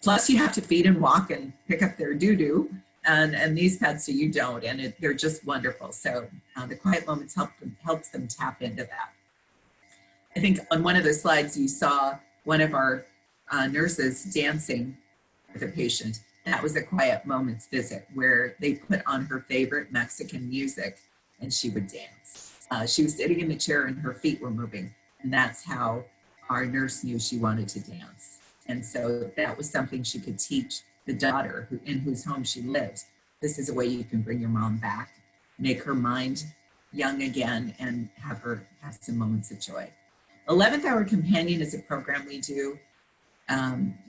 Plus you have to feed and walk and pick up their doo-doo. And these pets, so you don't, and they're just wonderful. So the Quiet Moments helps them tap into that. I think on one of the slides you saw one of our nurses dancing with a patient. That was a Quiet Moments visit where they put on her favorite Mexican music and she would dance. She was sitting in the chair and her feet were moving, and that's how our nurse knew she wanted to dance. And so that was something she could teach the daughter in whose home she lives. This is a way you can bring your mom back, make her mind young again, and have her have some moments of joy. 11th Hour Companion is a program we do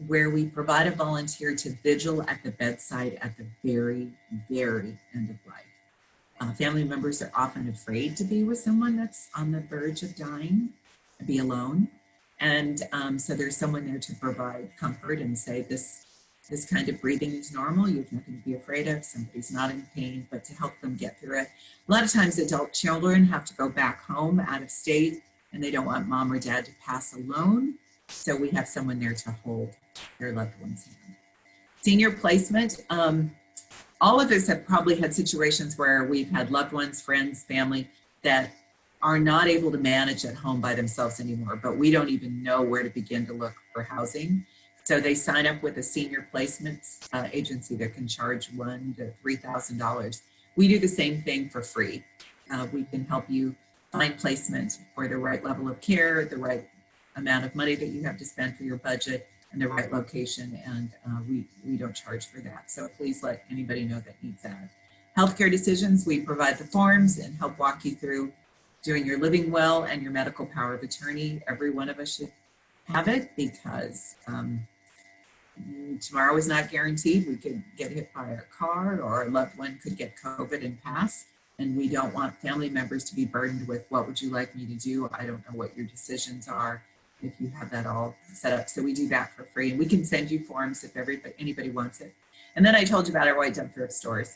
where we provide a volunteer to vigil at the bedside at the very, very end of life. Family members are often afraid to be with someone that's on the verge of dying, be alone. And so there's someone there to provide comfort and say, this kind of breathing is normal. You have nothing to be afraid of. Somebody's not in pain, but to help them get through it. A lot of times adult children have to go back home out of state, and they don't want mom or dad to pass alone. So we have someone there to hold their loved one's hand. Senior placement. All of us have probably had situations where we've had loved ones, friends, family that are not able to manage at home by themselves anymore, but we don't even know where to begin to look for housing. So they sign up with a senior placements agency that can charge $1,000 to $3,000. We do the same thing for free. We can help you find placement for the right level of care, the right amount of money that you have to spend for your budget, and the right location, and we don't charge for that. So please let anybody know that needs that. Healthcare decisions, we provide the forms and help walk you through doing your living will and your medical power of attorney. Every one of us should have it because tomorrow is not guaranteed. We could get hit by a car, or a loved one could get COVID and pass. And we don't want family members to be burdened with, what would you like me to do? I don't know what your decisions are if you have that all set up. So we do that for free, and we can send you forms if anybody wants it. And then I told you about our white dove thrift stores.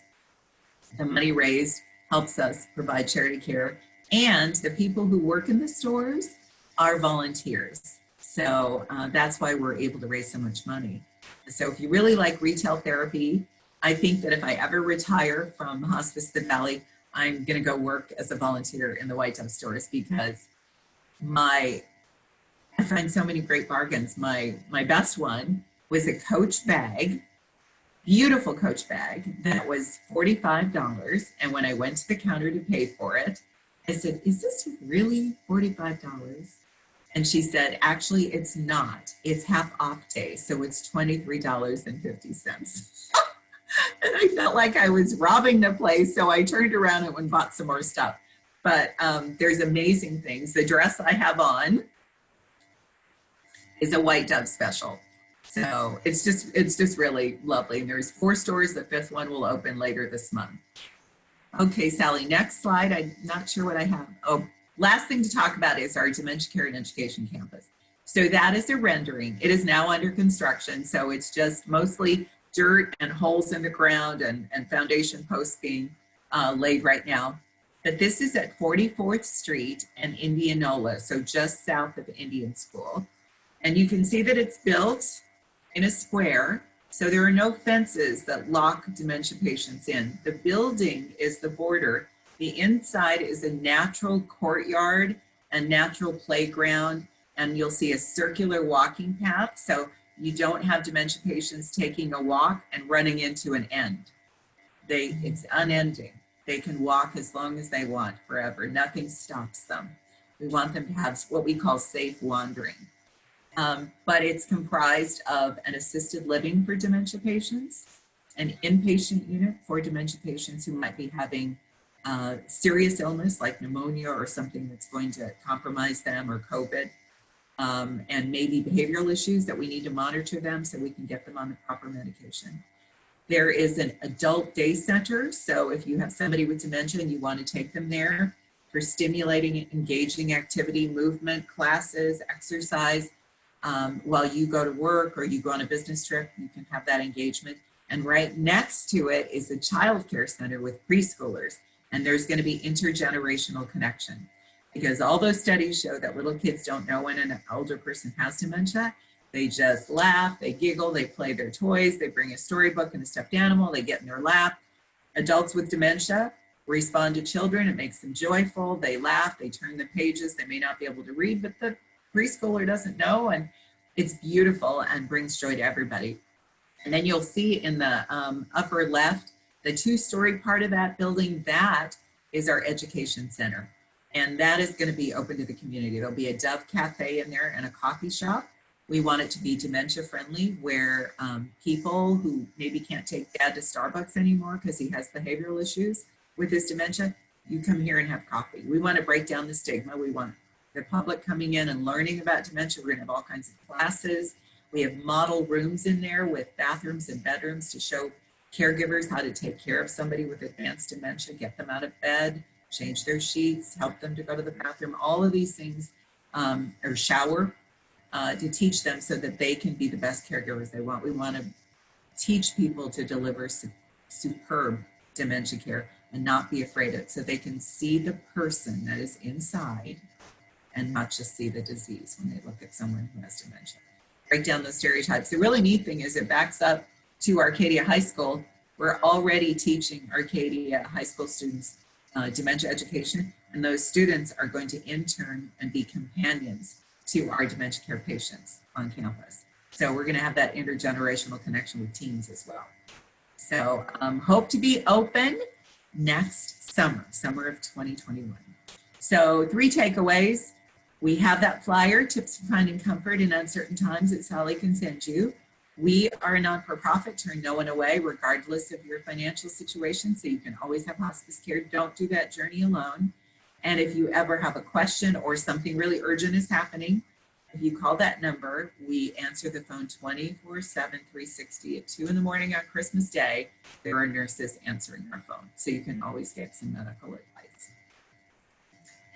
The money raised helps us provide charity care, and the people who work in the stores are volunteers. So that's why we're able to raise so much money. So if you really like retail therapy, I think that if I ever retire from Hospice the Valley, I'm gonna go work as a volunteer in the white dove stores, because I find so many great bargains. My best one was a Coach bag, beautiful Coach bag that was $45. And when I went to the counter to pay for it, I said, is this really $45? And she said, actually, it's not. It's half off day, so it's $23.50. And I felt like I was robbing the place, so I turned around and bought some more stuff. But there's amazing things. The dress I have on is a white dove special. So it's just really lovely. And there's 4 stores. The 5th one will open later this month. Okay, Sally, next slide. I'm not sure what I have. Oh, last thing to talk about is our Dementia Care and Education Campus. So that is a rendering. It is now under construction. So it's just mostly dirt and holes in the ground and foundation posts being laid right now. But this is at 44th Street and Indianola, so just south of Indian School. And you can see that it's built in a square, so there are no fences that lock dementia patients in. The building is the border. The inside is a natural courtyard, a natural playground, and you'll see a circular walking path. So you don't have dementia patients taking a walk and running into an end. It's unending. They can walk as long as they want, forever. Nothing stops them. We want them to have what we call safe wandering. But it's comprised of an assisted living for dementia patients, an inpatient unit for dementia patients who might be having serious illness like pneumonia or something that's going to compromise them, or COVID, and maybe behavioral issues that we need to monitor them so we can get them on the proper medication. There is an adult day center. So if you have somebody with dementia and you want to take them there for stimulating, engaging activity, movement, classes, exercise, while you go to work or you go on a business trip, you can have that engagement. And right next to it is a child care center with preschoolers. And there's going to be intergenerational connection, because all those studies show that little kids don't know when an older person has dementia. They just laugh, they giggle, they play their toys, they bring a storybook and a stuffed animal, they get in their lap. Adults with dementia respond to children, it makes them joyful, they laugh, they turn the pages, they may not be able to read, but the preschooler doesn't know, and it's beautiful and brings joy to everybody. And then you'll see in the upper left, the two-story part of that building, that is our education center. And that is going to be open to the community. There'll be a Dove Cafe in there and a coffee shop. We want it to be dementia friendly, where people who maybe can't take dad to Starbucks anymore because he has behavioral issues with his dementia, you come here and have coffee. We want to break down the stigma. We want the public coming in and learning about dementia. We're going to have all kinds of classes. We have model rooms in there with bathrooms and bedrooms to show caregivers how to take care of somebody with advanced dementia, get them out of bed, change their sheets, help them to go to the bathroom, all of these things, or shower, to teach them so that they can be the best caregivers they want. We want to teach people to deliver superb dementia care and not be afraid of it, so they can see the person that is inside and not just see the disease when they look at someone who has dementia. Break down those stereotypes. The really neat thing is it backs up to Arcadia High School. We're already teaching Arcadia High School students dementia education, and those students are going to intern and be companions to our dementia care patients on campus. So we're going to have that intergenerational connection with teens as well. So hope to be open next summer of 2021. So 3 takeaways. We have that flyer, Tips for Finding Comfort in Uncertain Times, that Sally can send you. We are a non-for-profit, turn no one away regardless of your financial situation, so you can always have hospice care. Don't do that journey alone. And if you ever have a question or something really urgent is happening, if you call that number, we answer the phone 24/7, 360 at 2 in the morning on Christmas Day. There are nurses answering our phone, so you can always get some medical advice.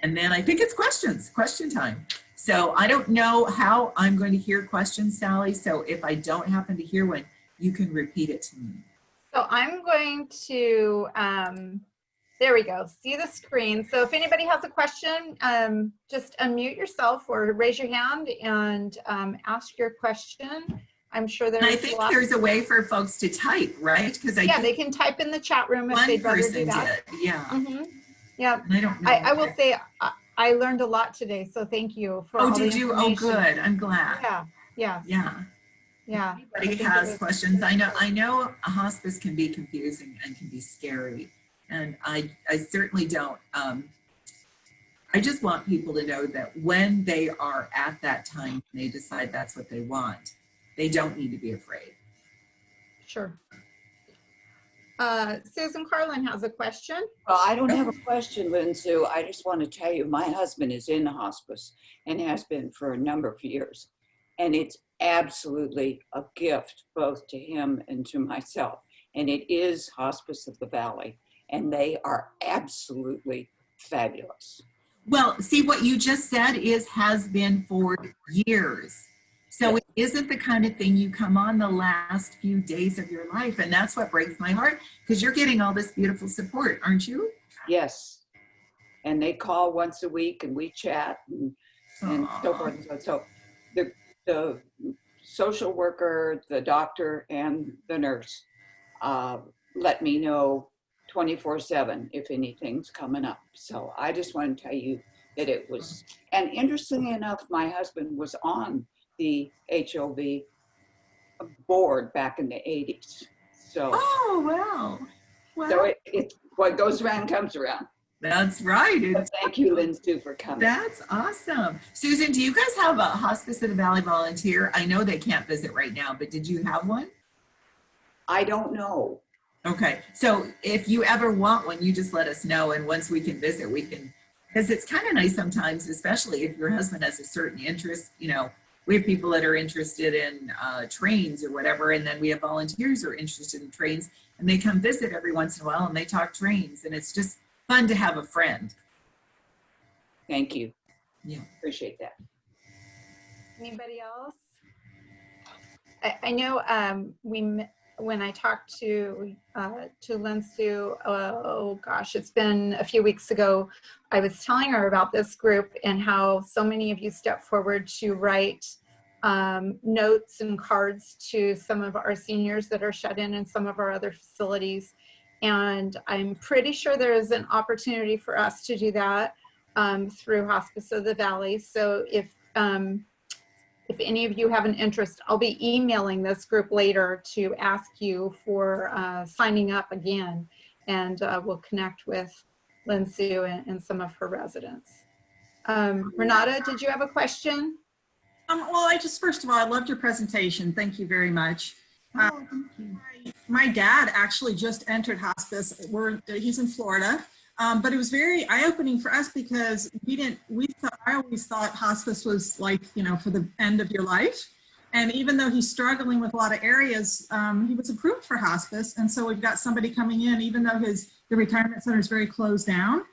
And then I think it's question time. So I don't know how I'm going to hear questions, Sally. So if I don't happen to hear one, you can repeat it to me. So I'm going to, there we go, see the screen. So if anybody has a question, just unmute yourself or raise your hand and ask your question. I'm sure there's I think there's a way for folks to type, right? Because they can type in the chat room if they'd rather do that. Yeah. Mm-hmm. Yeah. I don't know. I will say I learned a lot today, so thank you for all the information. Oh, good. I'm glad. Yeah. Yeah. Yeah. Yeah. Everybody has questions. I know a hospice can be confusing and can be scary. And I certainly don't. I just want people to know that when they are at that time, they decide that's what they want, they don't need to be afraid. Sure. Susan Carlin has a question. Well, I don't have a question, Lin Sue. I just want to tell you, my husband is in the hospice and has been for a number of years. And it's absolutely a gift both to him and to myself. And it is Hospice of the Valley. And they are absolutely fabulous. Well, see, what you just said has been for years. So it isn't the kind of thing you come on the last few days of your life. And that's what breaks my heart, because you're getting all this beautiful support, aren't you? Yes. and they call once a week and we chat and so forth and so on. So the social worker, the doctor, and the nurse let me know 24/7 if anything's coming up. So I just want to tell you that it was, and interestingly enough, my husband was on the HOV board back in the 80s. So, Oh, wow. so it what goes around comes around. That's right. So thank you, Lin Sue, for coming. That's awesome. Susan, do you guys have a Hospice of the Valley volunteer? I know they can't visit right now, but did you have one? I don't know. Okay. So if you ever want one, you just let us know. And once we can visit, we can, because it's kind of nice sometimes, especially if your husband has a certain interest. You know, we have people that are interested in trains or whatever, and then we have volunteers who are interested in trains, and they come visit every once in a while and they talk trains, and it's just fun to have a friend. Thank you. Yeah. Appreciate that. Anybody else? I know when I talked to Lin Sue, oh gosh, it's been a few weeks ago, I was telling her about this group and how so many of you stepped forward to write notes and cards to some of our seniors that are shut in some of our other facilities. And I'm pretty sure there is an opportunity for us to do that through Hospice of the Valley. So if any of you have an interest, I'll be emailing this group later to ask you for signing up again, and we'll connect with Lin Sue and some of her residents. Renata, did you have a question? Well, first of all, I loved your presentation. Thank you very much. Oh, thank you. My dad actually just entered hospice. He's in Florida, but it was very eye-opening for us because I always thought hospice was like, for the end of your life. And even though he's struggling with a lot of areas, he was approved for hospice. And so we've got somebody coming in, even though the retirement center is very closed down.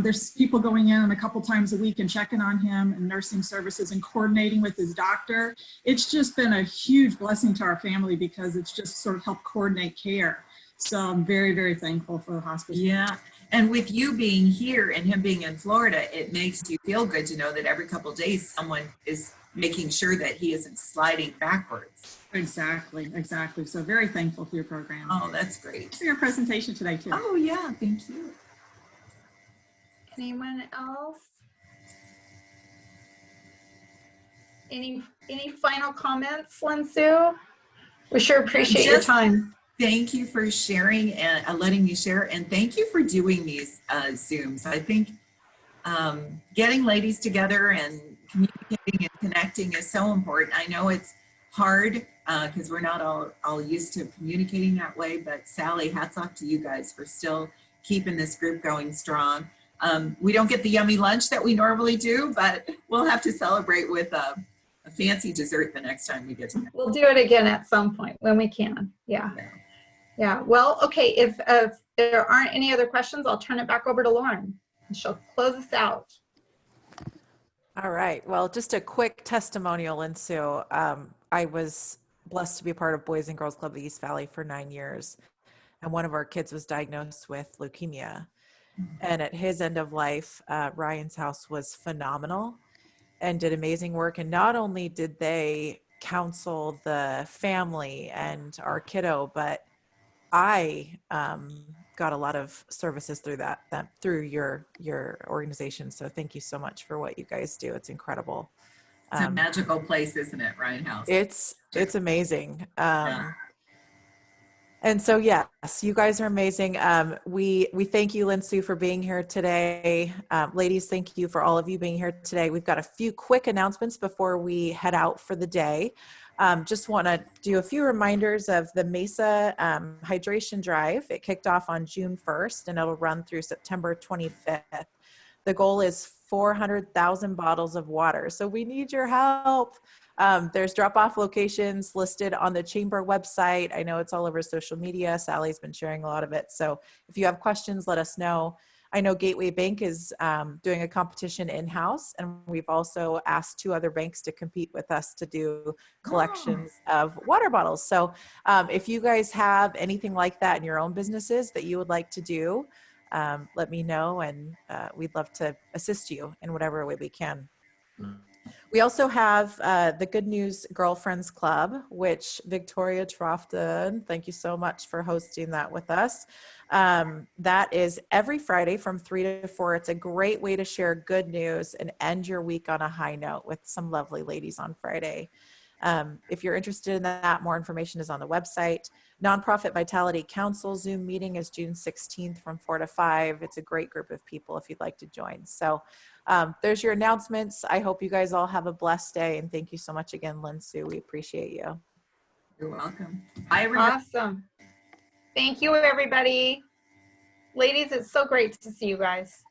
There's people going in a couple times a week and checking on him, and nursing services and coordinating with his doctor. It's just been a huge blessing to our family because it's just sort of helped coordinate care. So I'm very, very thankful for the hospice. Yeah. And with you being here and him being in Florida, it makes you feel good to know that every couple of days someone is making sure that he isn't sliding backwards. Exactly. So very thankful for your program. Oh, that's great. For your presentation today too. Oh yeah, thank you. Anyone else? Any final comments, Lin Sue? We sure appreciate your time. Thank you for sharing and letting me share, and thank you for doing these Zooms. I think getting ladies together and communicating and connecting is so important. I know it's hard because we're not all used to communicating that way, but Sally, hats off to you guys for still keeping this group going strong. We don't get the yummy lunch that we normally do, but we'll have to celebrate with a fancy dessert the next time we get together. We'll do it again at some point when we can. Yeah. Well, okay. If there aren't any other questions, I'll turn it back over to Lauren, and she'll close us out. All right. Well, just a quick testimonial, Lin Sue. I was blessed to be a part of Boys and Girls Club of the East Valley for 9 years, and one of our kids was diagnosed with leukemia. And at his end of life, Ryan's house was phenomenal and did amazing work. And not only did they counsel the family and our kiddo, but I got a lot of services through through your organization. So thank you so much for what you guys do. It's incredible. It's a magical place, isn't it, Ryan House? It's amazing. And so, yes, you guys are amazing. We thank you, Lin Sue, for being here today. Ladies, thank you for all of you being here today. We've got a few quick announcements before we head out for the day. Just want to do a few reminders of the Mesa hydration drive. It kicked off on June 1st, and it'll run through September 25th. The goal is 400,000 bottles of water. So we need your help. There's drop-off locations listed on the chamber website. I know it's all over social media. Sally's been sharing a lot of it. So if you have questions, let us know. I know Gateway Bank is doing a competition in-house, and we've also asked 2 other banks to compete with us to do collections of water bottles. So if you guys have anything like that in your own businesses that you would like to do, let me know, and we'd love to assist you in whatever way we can. We also have the Good News Girlfriends Club, which Victoria Trofton, thank you so much for hosting that with us. That is every Friday from 3 to 4. It's a great way to share good news and end your week on a high note with some lovely ladies on Friday. If you're interested in that, more information is on the website. Nonprofit Vitality Council Zoom meeting is June 16th from 4 to 5. It's a great group of people if you'd like to join. So there's your announcements. I hope you guys all have a blessed day. And thank you so much again, Lin Sue. We appreciate you. You're welcome. Bye, everybody. Awesome. Thank you, everybody. Ladies, it's so great to see you guys.